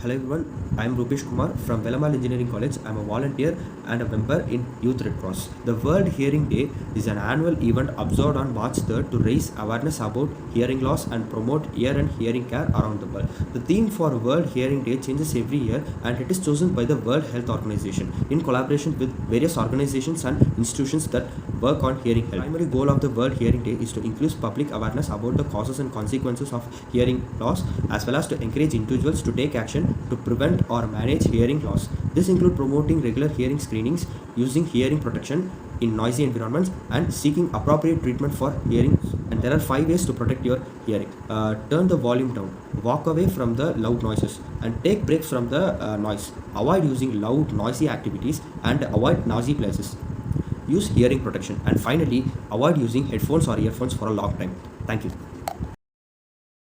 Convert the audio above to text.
Hello everyone, I am Kumar from Velammal Engineering College. I am a volunteer and a member in Youth Red Cross. The World Hearing Day is an annual event observed on March 3rd to raise awareness about hearing loss and promote ear and hearing care around the world. The theme for World Hearing Day changes every year and it is chosen by the World Health Organization in collaboration with various organizations and institutions that work on hearing health. The primary goal of the World Hearing Day is to increase public awareness about the causes and consequences of hearing loss, as well as to encourage individuals to take action to prevent or manage hearing loss. This includes promoting regular hearing screenings, using hearing protection in noisy environments, and seeking appropriate treatment for hearing. And there are 5 ways to protect your hearing. Turn the volume down, walk away from the loud noises, and take breaks from the noise. Avoid using loud, noisy activities and avoid noisy places. Use hearing protection, and finally, avoid using headphones or earphones for a long time. Thank you.